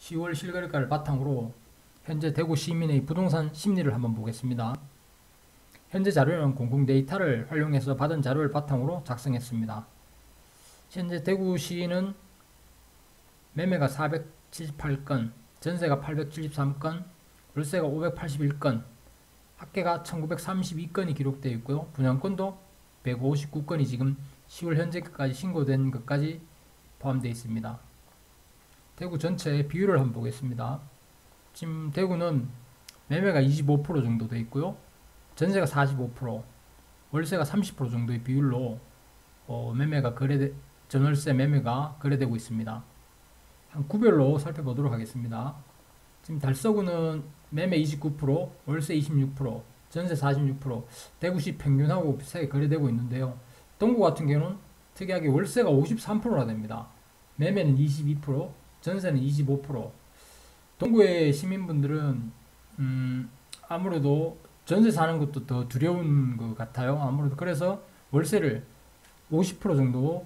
10월 실거래가를 바탕으로 현재 대구 시민의 부동산 심리를 한번 보겠습니다. 현재 자료는 공공 데이터를 활용해서 받은 자료를 바탕으로 작성했습니다. 현재 대구시는 매매가 478건, 전세가 873건, 월세가 581건, 합계가 1932건이 기록되어 있고요. 분양권도 159건이 지금 10월 현재까지 신고된 것까지 포함되어 있습니다. 대구 전체의 비율을 한번 보겠습니다. 지금 대구는 매매가 25% 정도 되어 있고요. 전세가 45%, 월세가 30% 정도의 비율로 전월세 매매가 거래되고 있습니다. 한 구별로 살펴보도록 하겠습니다. 지금 달서구는 매매 29%, 월세 26%, 전세 46%, 대구시 평균하고 비슷하게 거래되고 있는데요. 동구 같은 경우는 특이하게 월세가 53%나 됩니다. 매매는 22%, 전세는 25%. 동구의 시민분들은 아무래도 전세 사는 것도 더 두려운 것 같아요. 아무래도 그래서 월세를 50% 정도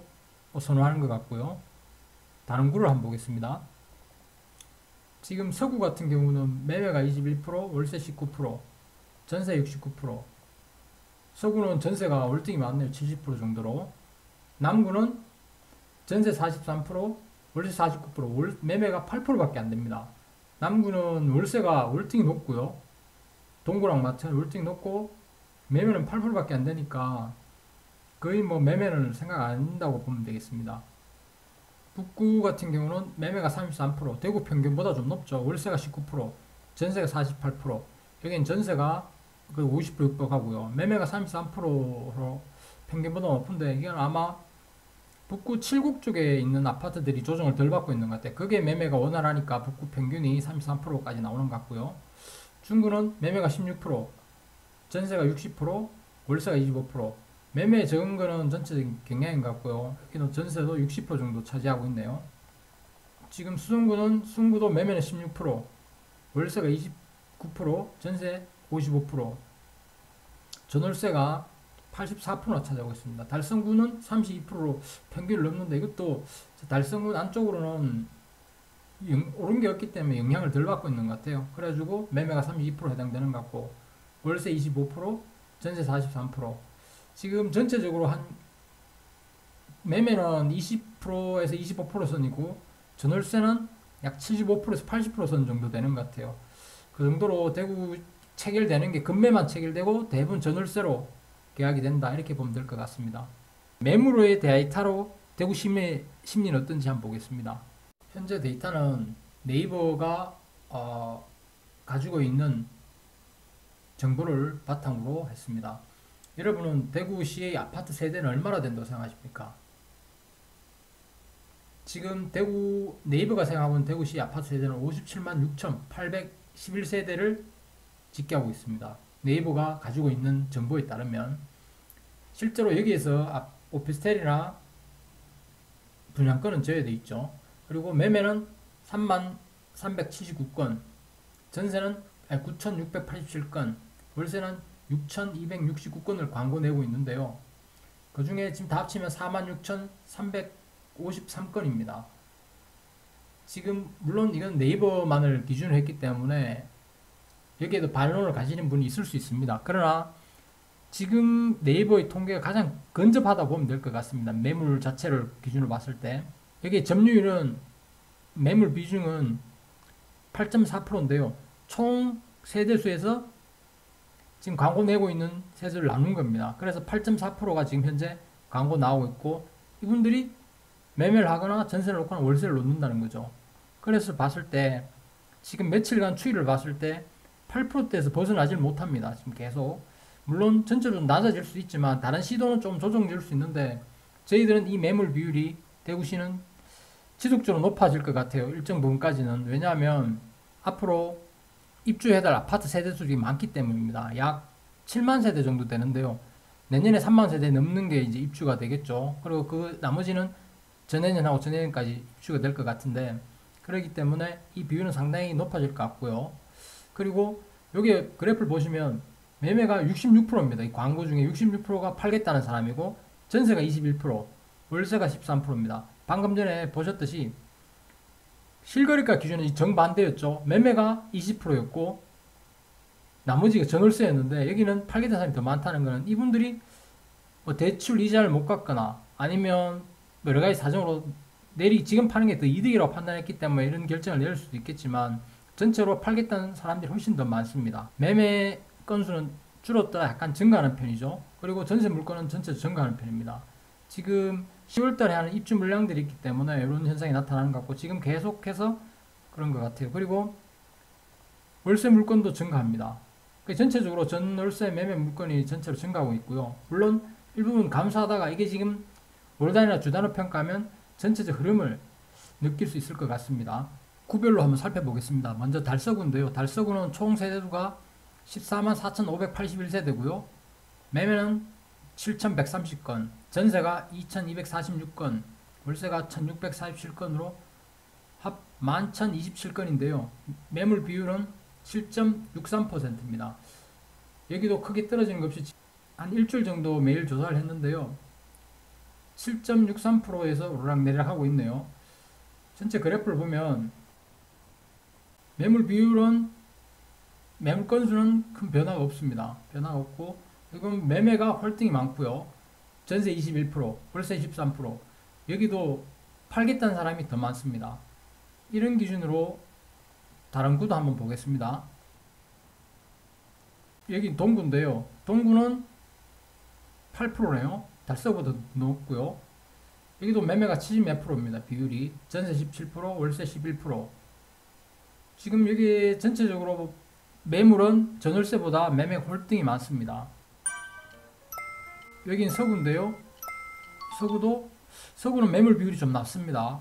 선호하는 것 같고요. 다른 구를 한번 보겠습니다. 지금 서구 같은 경우는 매매가 21%, 월세 19%, 전세 69%. 서구는 전세가 월등히 많네요. 70% 정도로. 남구는 전세 43%, 월세 49%, 매매가 8%밖에 안 됩니다. 남구는 월세가 월등히 높고요. 동구랑 마찬가지로 월등히 높고 매매는 8%밖에 안 되니까 거의 매매는 생각 안 한다고 보면 되겠습니다. 북구 같은 경우는 매매가 33%, 대구 평균보다 좀 높죠. 월세가 19%, 전세가 48%. 여기는 전세가 거의 50% 육박하고요. 매매가 33%로 평균보다 높은데 이건 아마 북구 7국 쪽에 있는 아파트들이 조정을 덜 받고 있는 것 같아요. 그게 매매가 원활하니까 북구 평균이 33%까지 나오는 것 같고요. 중구는 매매가 16%, 전세가 60%, 월세가 25%. 매매 적은 거는 전체적인 경향인 것 같고요. 여기는 전세도 60% 정도 차지하고 있네요. 지금 수성구는 순구도 매매는 16%, 월세가 29%, 전세 55%, 전월세가 84%나 차지하고 있습니다. 달성구는 32%로 평균을 넘는데 이것도 달성군 안쪽으로는 오른 게 없기 때문에 영향을 덜 받고 있는 것 같아요. 그래가지고 매매가 32% 해당되는 것 같고 월세 25%, 전세 43%. 지금 전체적으로 한 매매는 20%에서 25% 선이고 전월세는 약 75%에서 80% 선 정도 되는 것 같아요. 그 정도로 대구 체결되는 게 금매만 체결되고 대부분 전월세로 계약이 된다 이렇게 보면 될 것 같습니다. 매물의 데이터로 대구 심리는 어떤지 한번 보겠습니다. 현재 데이터는 네이버가 가지고 있는 정보를 바탕으로 했습니다. 여러분은 대구시의 아파트 세대는 얼마나 된다고 생각하십니까? 지금 네이버가 생각하고 있는 대구시 아파트 세대는 57만 6,811세대를 집계하고 있습니다. 네이버가 가지고 있는 정보에 따르면 실제로 여기에서 오피스텔이나 분양권은 제외되어 있죠. 그리고 매매는 3만 379건, 전세는 9,687건, 월세는 6,269건을 광고 내고 있는데요. 그 중에 지금 다 합치면 46,353건입니다. 지금 물론 이건 네이버만을 기준으로 했기 때문에 여기에도 반론을 가지는 분이 있을 수 있습니다. 그러나 지금 네이버의 통계가 가장 근접하다 보면 될 것 같습니다. 매물 자체를 기준으로 봤을 때 여기 점유율은 매물 비중은 8.4%인데요. 총 세대수에서 지금 광고 내고 있는 세대를 나눈 겁니다. 그래서 8.4%가 지금 현재 광고 나오고 있고 이분들이 매매를 하거나 전세를 놓거나 월세를 놓는다는 거죠. 그래서 봤을 때 지금 며칠간 추이를 봤을 때 8%대에서 벗어나질 못합니다. 지금 계속 물론 전체적으로 낮아질 수 있지만 다른 시도는 좀 조정될 수 있는데 저희들은 이 매물 비율이 대구시는 지속적으로 높아질 것 같아요. 일정 부분까지는. 왜냐하면 앞으로 입주해야 될 아파트 세대수들이 많기 때문입니다. 약 7만 세대 정도 되는데요. 내년에 3만 세대 넘는 게 이제 입주가 되겠죠. 그리고 그 나머지는 전내년하고 전내년까지 입주가 될 것 같은데 그렇기 때문에 이 비율은 상당히 높아질 것 같고요. 그리고 여기 그래프를 보시면 매매가 66%입니다. 이 광고 중에 66%가 팔겠다는 사람이고 전세가 21%, 월세가 13%입니다. 방금 전에 보셨듯이 실거래가 기준은 정반대였죠. 매매가 20%였고 나머지가 전월세였는데 여기는 팔겠다는 사람이 더 많다는 것은 이분들이 뭐 대출 이자를 못 갚거나 아니면 여러 가지 사정으로 지금 파는 게 더 이득이라고 판단했기 때문에 이런 결정을 내릴 수도 있겠지만 전체로 팔겠다는 사람들이 훨씬 더 많습니다. 매매 건수는 줄었다 약간 증가하는 편이죠. 그리고 전세 물건은 전체적으로 증가하는 편입니다. 지금 10월달에 하는 입주 물량들이 있기 때문에 이런 현상이 나타나는 것 같고 지금 계속해서 그런 것 같아요. 그리고 월세 물건도 증가합니다. 전체적으로 전월세 매매 물건이 전체로 증가하고 있고요. 물론 일부분 감소하다가 이게 지금 월 단위나 주 단위 평가하면 전체적 흐름을 느낄 수 있을 것 같습니다. 구별로 한번 살펴보겠습니다. 먼저 달서구인데요. 달서구는 총 세대수가 14만 4,581세대고요. 매매는 7,130건, 전세가 2,246건, 월세가 1,647건으로 합 11,027건인데요. 매물 비율은 7.63%입니다. 여기도 크게 떨어지는 것 없이 한 일주일 정도 매일 조사를 했는데요. 7.63%에서 오르락내리락 하고 있네요. 전체 그래프를 보면 매물 비율은 매물 건수는 큰 변화가 없습니다. 변화가 없고 이건 매매가 월등히 많고요. 전세 21%, 월세 13%. 여기도 팔겠다는 사람이 더 많습니다. 이런 기준으로 다른 구도 한번 보겠습니다. 여기 동구인데요. 동구는 8%네요. 달서구보다 높고요. 여기도 매매가 70몇 프로입니다. 비율이 전세 17%, 월세 11%. 지금 여기 전체적으로 매물은 전월세보다 매매가 월등히 많습니다. 여긴 서구인데요. 서구는 매물 비율이 좀 낮습니다.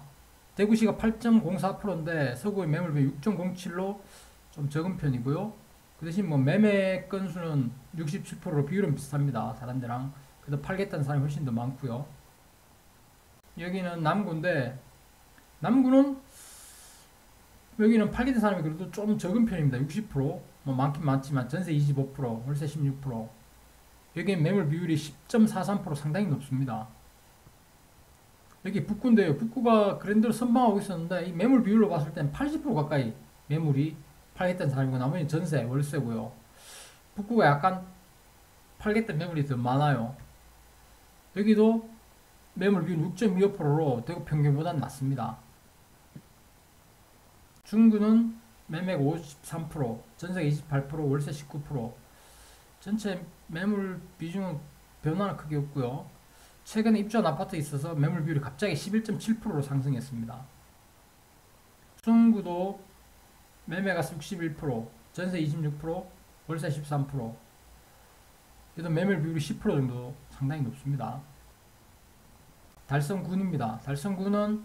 대구시가 8.04%인데 서구의 매물 비율 6.07로 좀 적은 편이고요. 그 대신 뭐 매매 건수는 67%로 비율은 비슷합니다. 다른 데랑. 그래도 팔겠다는 사람이 훨씬 더 많고요. 여기는 남구인데 남구는 여기는 팔겠다는 사람이 그래도 좀 적은 편입니다. 60%. 뭐 많긴 많지만 전세 25%, 월세 16%. 여기는 매물 비율이 10.43% 상당히 높습니다. 여기 북구인데요. 북구가 그랜드로 선방하고 있었는데 이 매물 비율로 봤을 때는 80% 가까이 매물이 팔겠다는 사람이고 나머지는 전세, 월세고요. 북구가 약간 팔겠다는 매물이 더 많아요. 여기도 매물 비율 6.25%로 대구 평균보다 낮습니다. 중구는 매매가 53%, 전세가 28%, 월세 19%. 전체 매물 비중은 변화는 크게 없고요. 최근에 입주한 아파트에 있어서 매물 비율이 갑자기 11.7%로 상승했습니다. 중구도 매매가 61%, 전세 26%, 월세 13%. 그래도 매물 비율이 10% 정도 상당히 높습니다. 달성군입니다. 달성군은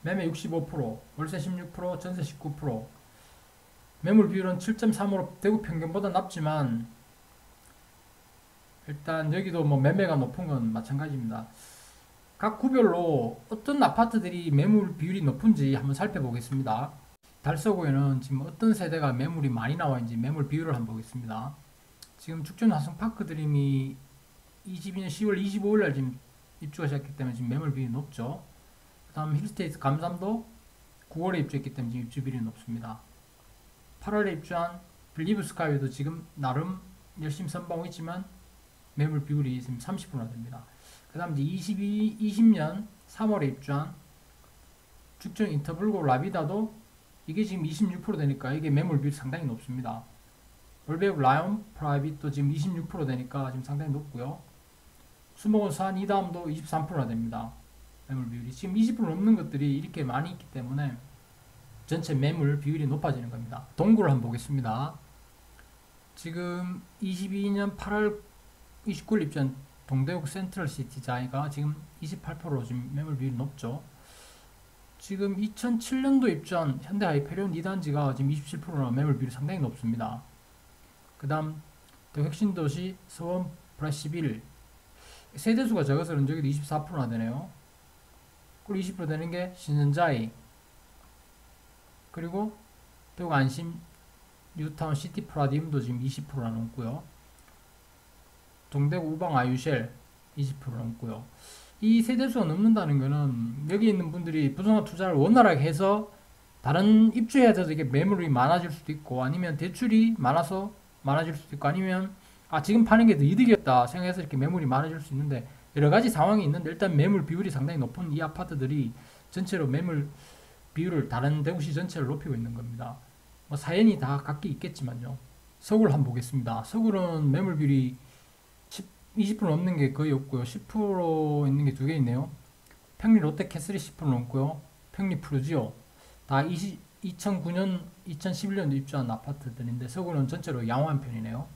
매매 65%, 월세 16%, 전세 19%. 매물 비율은 7.35로 대구 평균보다 낮지만 일단 여기도 뭐 매매가 높은 건 마찬가지입니다. 각 구별로 어떤 아파트들이 매물 비율이 높은지 한번 살펴보겠습니다. 달서구에는 지금 어떤 세대가 매물이 많이 나와 있는지 매물 비율을 한번 보겠습니다. 지금 죽전 화성파크 드림이 22년 10월 25일 날 지금 입주가 시작했기 때문에 지금 매물 비율이 높죠. 그 다음 힐스테이트 감삼도 9월에 입주했기 때문에 지금 입주 비율이 높습니다. 8월에 입주한 빌리브 스카이도 지금 나름 열심히 선보이고 있지만 매물 비율이 지금 30%나 됩니다. 그 다음 이제 20년 3월에 입주한 죽전 인터블고 라비다도 이게 지금 26% 되니까 이게 매물 비율이 상당히 높습니다. 월베이브 라이온 프라이빗도 지금 26% 되니까 지금 상당히 높고요. 수목원 수한 이다음도 23%나 됩니다. 매물 비율이 지금 20% 넘는 것들이 이렇게 많이 있기 때문에 전체 매물 비율이 높아지는 겁니다. 동구를 한번 보겠습니다. 지금 22년 8월 29일 입주한 동대구 센트럴시티 자이가 지금 28%로 지금 매물 비율이 높죠. 지금 2007년도 입주한 현대하이페리온 2단지가 지금 27%나 매물 비율이 상당히 높습니다. 그 다음 핵심도시 서원 브라시빌 세대수가 적어서 그런지 여기도 24%나 되네요. 그리고 20% 되는 게 신선자이, 그리고 대구 안심 뉴타운 시티 프라디움도 지금 20%나 넘고요. 동대구 우방 아유쉘 20% 넘고요. 이 세대수가 넘는다는 것은 여기 있는 분들이 부동산 투자를 원활하게 해서 다른 입주해야 돼서 이게 매물이 많아질 수도 있고 아니면 대출이 많아서 많아질 수도 있고 아니면 지금 파는 게 더 이득이었다 생각해서 이렇게 매물이 많아질 수 있는데 여러 가지 상황이 있는데 일단 매물 비율이 상당히 높은 이 아파트들이 전체로 매물 비율을 다른 대구시 전체를 높이고 있는 겁니다. 뭐 사연이 다 각기 있겠지만요. 서울 한번 보겠습니다. 서울은 매물 비율이 20% 넘는 게 거의 없고요. 10% 있는 게 두 개 있네요. 평리 롯데캐슬이 10% 넘고요. 평리 푸르지오 다 2009년, 2011년도 입주한 아파트들인데 서구는 전체로 양호한 편이네요.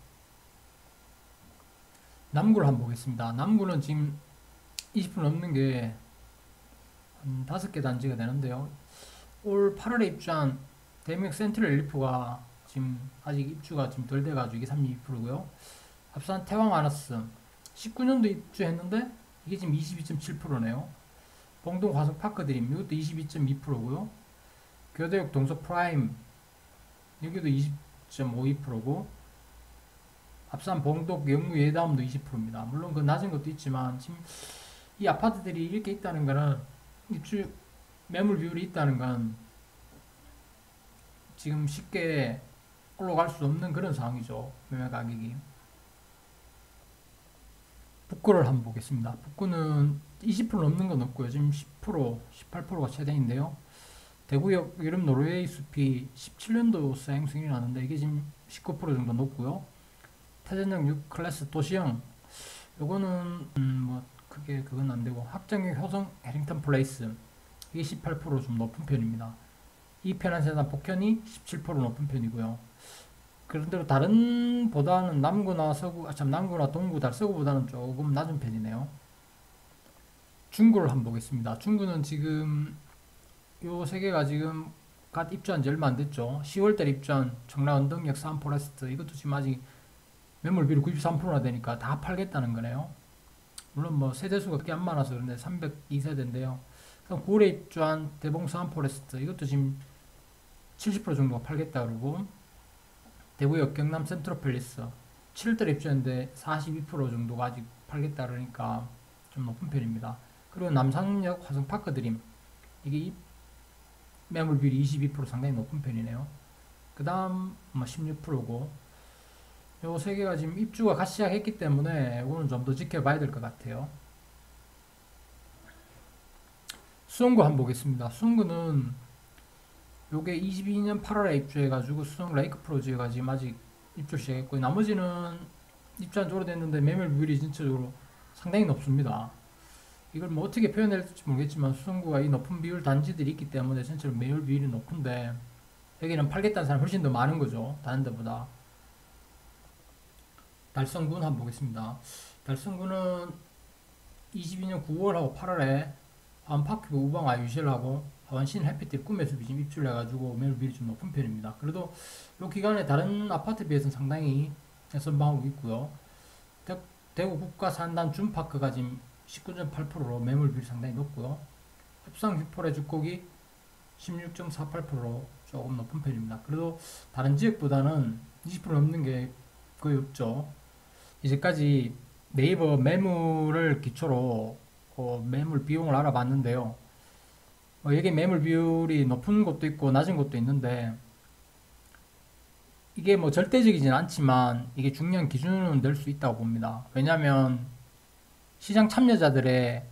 남구를 한번 보겠습니다. 남구는 지금 20% 넘는 게 한 5개 단지가 되는데요. 올 8월에 입주한 대명 센트럴 엘리프가 지금 아직 입주가 지금 덜 돼가지고 이게 32%고요. 앞선 태왕 아너스 19년도 입주했는데 이게 지금 22.7%네요. 봉동 화성 파크드림 이것도 22.2%고요. 교대역 동서 프라임 여기도 20.52%고 앞산 봉독 영무 예다움도 20%입니다. 물론 그 낮은 것도 있지만 지금 이 아파트들이 이렇게 있다는 거는 입주 매물 비율이 있다는 건 지금 쉽게 올라갈 수 없는 그런 상황이죠. 매매 가격이. 북구를 한번 보겠습니다. 북구는 20% 넘는 건 없고요. 지금 10%, 18%가 최대인데요. 대구역 여름 노르웨이 숲이 17년도 사행 승인이 나는데 이게 지금 19% 정도 높고요. 태전역 6 클래스 도시형 요거는 뭐 크게 그건 안 되고 확정역 효성 해링턴 플레이스 이게 18%좀 높은 편입니다. 이 편한 세단 복현이 17% 높은 편이고요. 그런대로 다른 보다는 남구나 서구, 남구나 동구, 달서구보다는 조금 낮은 편이네요. 중구를 한번 보겠습니다. 중구는 지금 요 세 개가 지금 갓 입주한 지 얼마 안 됐죠. 10월달 입주한 청라 언덕역 삼포레스트 이것도 지금 아직 매물 비율 93%나 되니까 다 팔겠다는 거네요. 물론 뭐 세대수가 꽤 안 많아서 그런데 302세대인데요. 9월에 입주한 대봉 삼포레스트 이것도 지금 70% 정도가 팔겠다 그러고 대구역 경남 센트럴팰리스 7월달에 입주했는데 42% 정도가 아직 팔겠다 그러니까 좀 높은 편입니다. 그리고 남산역 화성파크드림 이게 매물 비율이 22% 상당히 높은 편이네요. 그 다음 16%고 요 세 개가 지금 입주가 갓 시작했기 때문에 이거는 좀 더 지켜봐야 될 것 같아요. 수성구 한번 보겠습니다. 수성구는 요게 22년 8월에 입주해가지고 수성 레이크 프로지오가 지금 아직 입주 시작했고 나머지는 입주한 지 오래됐는데 매물 비율이 전체적으로 상당히 높습니다. 이걸 뭐 어떻게 표현해야 될지 모르겠지만 수성구가 이 높은 비율 단지들이 있기 때문에 전체로 매물 비율이 높은데 여기는 팔겠다는 사람이 훨씬 더 많은 거죠. 다른 데보다. 달성군 한번 보겠습니다. 달성군은 22년 9월하고 8월에 하원파크 우방아 유실하고 하원신 해피팁 꿈의 숲이 지금 입주를 해가지고 매물 비율이 좀 높은 편입니다. 그래도 이 기간에 다른 아파트에 비해서는 상당히 선방하고 있고요. 대구 국가산단 준파크가 지금 19.8%로 매물 비율이 상당히 높고요. 협상 휘폴의 주곡이 16.48%로 조금 높은 편입니다. 그래도 다른 지역보다는 20% 넘는 게 거의 없죠. 이제까지 네이버 매물을 기초로 매물 비용을 알아봤는데요. 여기 매물 비율이 높은 곳도 있고 낮은 곳도 있는데 이게 뭐 절대적이진 않지만 이게 중요한 기준은 될 수 있다고 봅니다. 왜냐하면 시장 참여자들의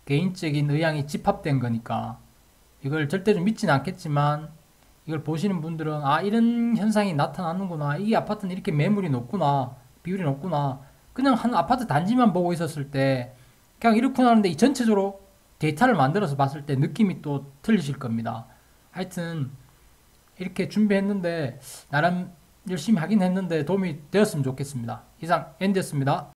개인적인 의향이 집합된 거니까 이걸 절대로 믿지는 않겠지만 이걸 보시는 분들은 이런 현상이 나타나는구나, 이 아파트는 이렇게 매물이 높구나, 비율이 높구나, 그냥 한 아파트 단지만 보고 있었을 때 그냥 이렇구나 하는데 이 전체적으로 데이터를 만들어서 봤을 때 느낌이 또 틀리실 겁니다. 하여튼 이렇게 준비했는데 나름 열심히 하긴 했는데 도움이 되었으면 좋겠습니다. 이상 엔드였습니다.